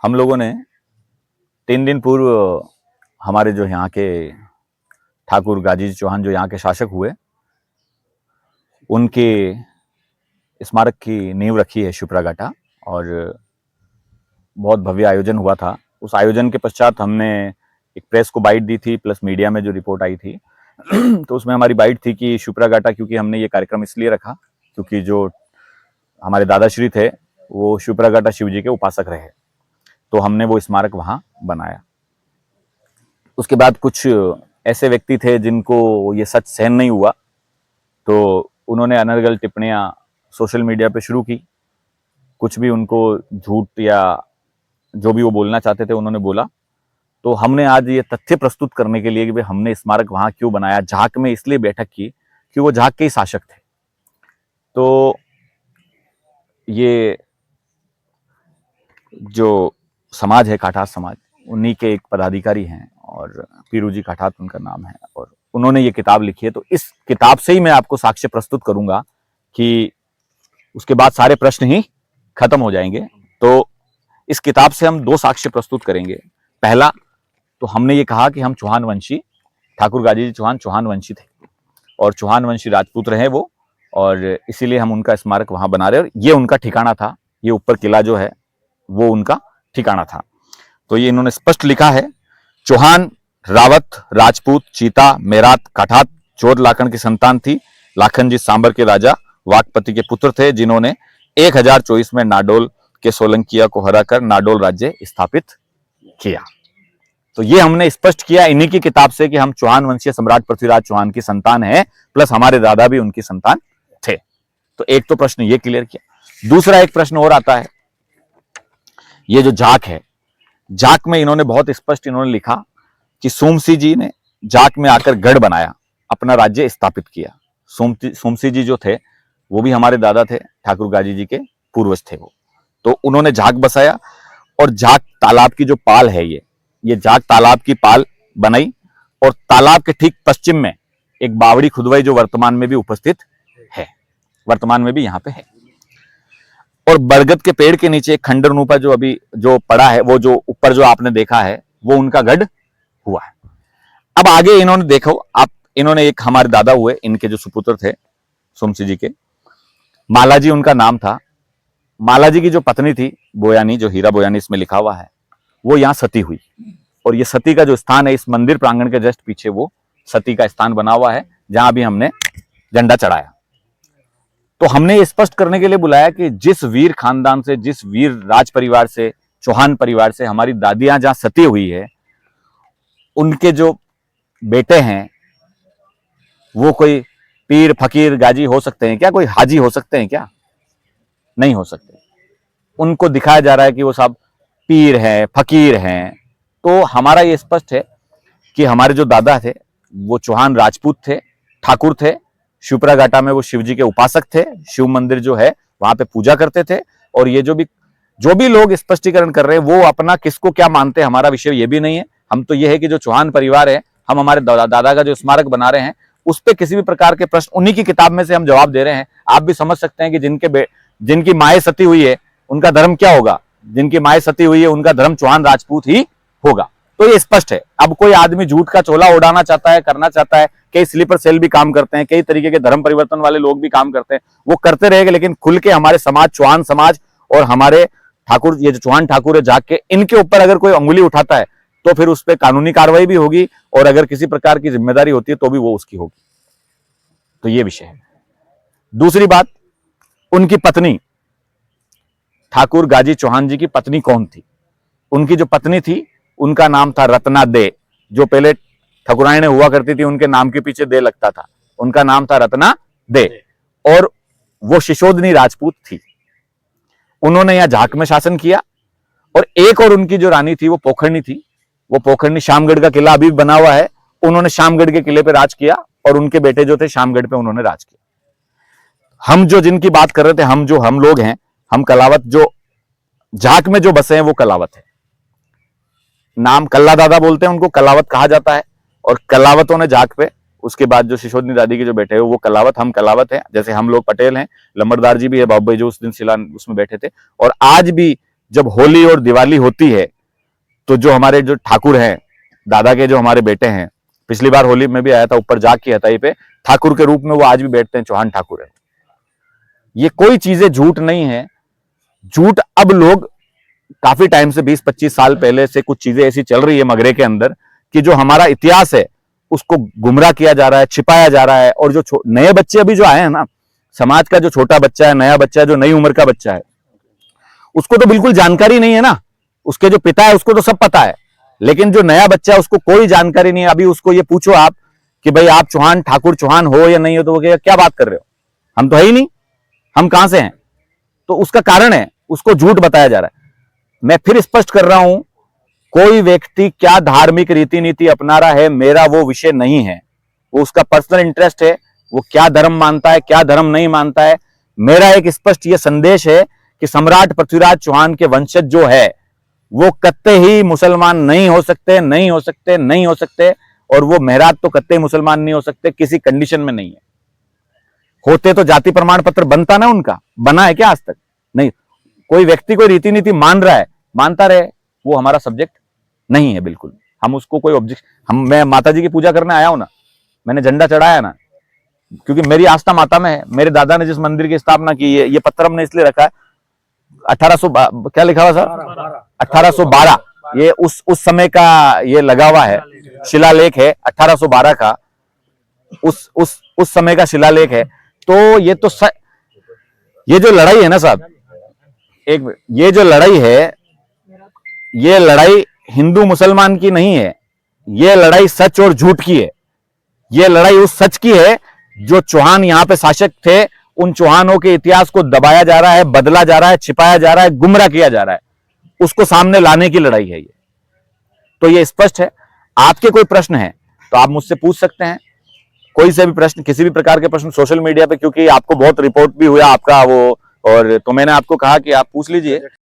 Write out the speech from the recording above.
हम लोगों ने 3 दिन पूर्व हमारे जो यहाँ के ठाकुर गाजी चौहान जो यहाँ के शासक हुए, उनके स्मारक की नींव रखी है शिप्राघाटा, और बहुत भव्य आयोजन हुआ था। उस आयोजन के पश्चात हमने एक प्रेस को बाइट दी थी, प्लस मीडिया में जो रिपोर्ट आई थी तो उसमें हमारी बाइट थी कि शिप्राघाटा, क्योंकि हमने ये कार्यक्रम इसलिए रखा क्योंकि जो हमारे दादाश्री थे वो शिप्राघाटा शिव जी के उपासक रहे, तो हमने वो स्मारक वहां बनाया। उसके बाद कुछ ऐसे व्यक्ति थे जिनको ये सच सहन नहीं हुआ, तो उन्होंने अनर्गल टिप्पणियां सोशल मीडिया पे शुरू की। कुछ भी उनको झूठ या जो भी वो बोलना चाहते थे उन्होंने बोला। तो हमने आज ये तथ्य प्रस्तुत करने के लिए कि भाई हमने स्मारक वहां क्यों बनाया, झाक में इसलिए बैठक की कि वो झाक के ही शासक थे। तो ये जो समाज है काठात समाज, उन्हीं के एक पदाधिकारी हैं और पीरू जी काठात उनका नाम है, और उन्होंने ये किताब लिखी है। तो इस किताब से ही मैं आपको साक्ष्य प्रस्तुत करूंगा कि उसके बाद सारे प्रश्न ही खत्म हो जाएंगे। तो इस किताब से हम 2 साक्ष्य प्रस्तुत करेंगे। पहला, तो हमने ये कहा कि हम चौहान वंशी, ठाकुर गाजी जी चौहान चौहान वंशी थे और चौहान वंशी राजपूत रहे वो, और इसीलिए हम उनका स्मारक वहां बना रहे, और ये उनका ठिकाना था। ये ऊपर किला जो है वो उनका ठिकाना था। तो ये इन्होंने स्पष्ट लिखा है, चौहान रावत राजपूत चीता मेरात काठात चोर लाखन की संतान थी। लाखन जी सांबर के राजा वाकपति के पुत्र थे, जिन्होंने 1024 में नाडोल के सोलंकिया को हराकर नाडोल राज्य स्थापित किया। तो ये हमने स्पष्ट किया इन्हीं की किताब से कि हम चौहान वंशीय सम्राट पृथ्वीराज चौहान की संतान है, प्लस हमारे दादा भी उनकी संतान थे। तो एक तो प्रश्न ये क्लियर किया। दूसरा एक प्रश्न और आता है, ये जो झाक है, झाक में इन्होंने बहुत स्पष्ट इन्होंने लिखा कि सोमसी जी ने झाक में आकर गढ़ बनाया, अपना राज्य स्थापित किया। सोमसी जी जो थे वो भी हमारे दादा थे, ठाकुर गाजी जी के पूर्वज थे वो। तो उन्होंने झाक बसाया, और झाक तालाब की जो पाल है, ये झाक तालाब की पाल बनाई, और तालाब के ठीक पश्चिम में एक बावड़ी खुदवाई जो वर्तमान में भी उपस्थित है, वर्तमान में भी यहाँ पे है। और बरगद के पेड़ के नीचे एक खंडर रूपा जो अभी जो पड़ा है, वो जो ऊपर जो आपने देखा है वो उनका गढ़ हुआ है। अब आगे इन्होंने देखो आप, इन्होंने एक हमारे दादा हुए, इनके जो सुपुत्र थे सोमसी जी के, मालाजी उनका नाम था। मालाजी की जो पत्नी थी बोयानी, जो हीरा बोयानी इसमें लिखा हुआ है, वो यहाँ सती हुई, और ये सती का जो स्थान है इस मंदिर प्रांगण के जस्ट पीछे वो सती का स्थान बना हुआ है, जहां भी हमने झंडा चढ़ाया। तो हमने ये स्पष्ट करने के लिए बुलाया कि जिस वीर खानदान से, जिस वीर राज परिवार से, चौहान परिवार से हमारी दादियां जहां सती हुई है, उनके जो बेटे हैं वो कोई पीर फकीर गाजी हो सकते हैं क्या? कोई हाजी हो सकते हैं क्या? नहीं हो सकते। उनको दिखाया जा रहा है कि वो सब पीर हैं, फकीर हैं। तो हमारा ये स्पष्ट है कि हमारे जो दादा थे वो चौहान राजपूत थे, ठाकुर थे। शिप्राघाटा में वो शिव जी के उपासक थे, शिव मंदिर जो है वहां पे पूजा करते थे। और ये जो भी लोग स्पष्टीकरण कर रहे हैं वो अपना किसको क्या मानते हैं, हमारा विषय ये भी नहीं है। हम तो ये है कि जो चौहान परिवार है, हम हमारे दादा का जो स्मारक बना रहे हैं उस पर किसी भी प्रकार के प्रश्न उन्हीं की किताब में से हम जवाब दे रहे हैं। आप भी समझ सकते हैं कि जिनकी माए सती हुई है उनका धर्म क्या होगा, जिनकी माए सती हुई है उनका धर्म चौहान राजपूत ही होगा। तो ये स्पष्ट है। अब कोई आदमी झूठ का चोला उड़ाना चाहता है, करना चाहता है, कई स्लीपर सेल भी काम करते हैं, कई तरीके के धर्म परिवर्तन वाले लोग भी काम करते हैं, वो करते रहेंगे, लेकिन खुल के हमारे समाज, चौहान समाज और हमारे ठाकुर, ये जो चौहान ठाकुर है झाक के, इनके ऊपर अगर कोई अंगुली उठाता है तो फिर उस पर कानूनी कार्रवाई भी होगी, और अगर किसी प्रकार की जिम्मेदारी होती है तो भी वो उसकी होगी। तो ये विषय है। दूसरी बात, उनकी पत्नी ठाकुर गाजी चौहान जी की पत्नी कौन थी? उनकी जो पत्नी थी उनका नाम था रत्ना दे। जो पहले ठकुराइने हुआ करती थी उनके नाम के पीछे दे लगता था, उनका नाम था रत्ना दे, और वो शिशोधनी राजपूत थी। उन्होंने यहां झाक में शासन किया। और एक और उनकी जो रानी थी वो पोखरनी थी। वो पोखरनी, शामगढ़ का किला अभी बना हुआ है, उन्होंने शामगढ़ के किले पे राज किया, और उनके बेटे जो थे शामगढ़ पे उन्होंने राज किया। हम जो जिनकी बात कर रहे थे, हम लोग हैं, हम कलावत, जो झाक में जो बसे हैं वो कलावत है। नाम कल्ला दादा बोलते हैं, उनको कलावत कहा जाता है। और कलावतों ने झाक पे, उसके बाद जो शिशोधनी दादी के जो बेटे हैं वो कलावत, हम कलावत हैं। जैसे हम लोग पटेल हैं, लंबरदार जी भी है, बाबू भाई जो उस दिन शिला उसमें बैठे थे। और आज भी जब होली और दिवाली होती है तो जो हमारे जो ठाकुर हैं, दादा के जो हमारे बेटे हैं, पिछली बार होली में भी आया था, ऊपर जाग की हथाई पे ठाकुर के रूप में वो आज भी बैठते हैं, चौहान ठाकुर है। ये कोई चीजें झूठ नहीं है। झूठ अब लोग काफी टाइम से 20-25 साल पहले से कुछ चीजें ऐसी चल रही है मगरे के अंदर कि जो हमारा इतिहास है उसको गुमराह किया जा रहा है, छिपाया जा रहा है। और जो नए बच्चे अभी जो आए हैं ना, समाज का जो छोटा बच्चा है, नया बच्चा है, जो नई उम्र का बच्चा है, उसको तो बिल्कुल जानकारी नहीं है ना। उसके जो पिता है उसको तो सब पता है, लेकिन जो नया बच्चा है उसको कोई जानकारी नहीं है। अभी उसको ये पूछो आप कि भाई आप चौहान ठाकुर चौहान हो या नहीं हो, तो वो कहेगा क्या बात कर रहे हो, हम तो है ही नहीं, हम कहां से हैं। तो उसका कारण है उसको झूठ बताया जा रहा है। मैं फिर स्पष्ट कर रहा हूं, कोई व्यक्ति क्या धार्मिक रीति नीति अपना रहा है मेरा वो विषय नहीं है, वो उसका पर्सनल इंटरेस्ट है, वो क्या धर्म मानता है क्या धर्म नहीं मानता है। मेरा एक स्पष्ट ये संदेश है कि सम्राट पृथ्वीराज चौहान के वंशज जो है वो कत्ते ही मुसलमान नहीं हो सकते, नहीं हो सकते, नहीं हो सकते। और वो मेहराज तो कत्ते ही मुसलमान नहीं हो सकते, किसी कंडीशन में नहीं है। होते तो जाति प्रमाण पत्र बनता ना उनका, बना है क्या आज तक? नहीं। कोई व्यक्ति कोई रीति नीति मान रहा है, मानता रहे, वो हमारा सब्जेक्ट नहीं है बिल्कुल। हम उसको कोई ऑब्जेक्ट, मैं माता जी की पूजा करने आया हूं ना, मैंने झंडा चढ़ाया ना, क्योंकि मेरी आस्था माता में है। मेरे दादा ने जिस मंदिर की स्थापना की है, ये पत्थर हमने इसलिए रखा है 1800 क्या लिखा हुआ सर 1812, ये उस समय का ये लगा हुआ है, शिलालेख है 1812 का, उस समय का शिलालेख है। तो ये तो ये जो लड़ाई है ना साहब, ये जो लड़ाई है, ये लड़ाई हिंदू मुसलमान की नहीं है, ये लड़ाई सच और झूठ की है। ये लड़ाई उस सच की है जो चौहान यहां पे शासक थे, उन चौहानों के इतिहास को दबाया जा रहा है, बदला जा रहा है, छिपाया जा रहा है, गुमराह किया जा रहा है, उसको सामने लाने की लड़ाई है ये। तो ये स्पष्ट है। आपके कोई प्रश्न है तो आप मुझसे पूछ सकते हैं, कोई से भी प्रश्न, किसी भी प्रकार के प्रश्न सोशल मीडिया पे, क्योंकि आपको बहुत रिपोर्ट भी हुआ आपका वो, और तो मैंने आपको कहा कि आप पूछ लीजिए।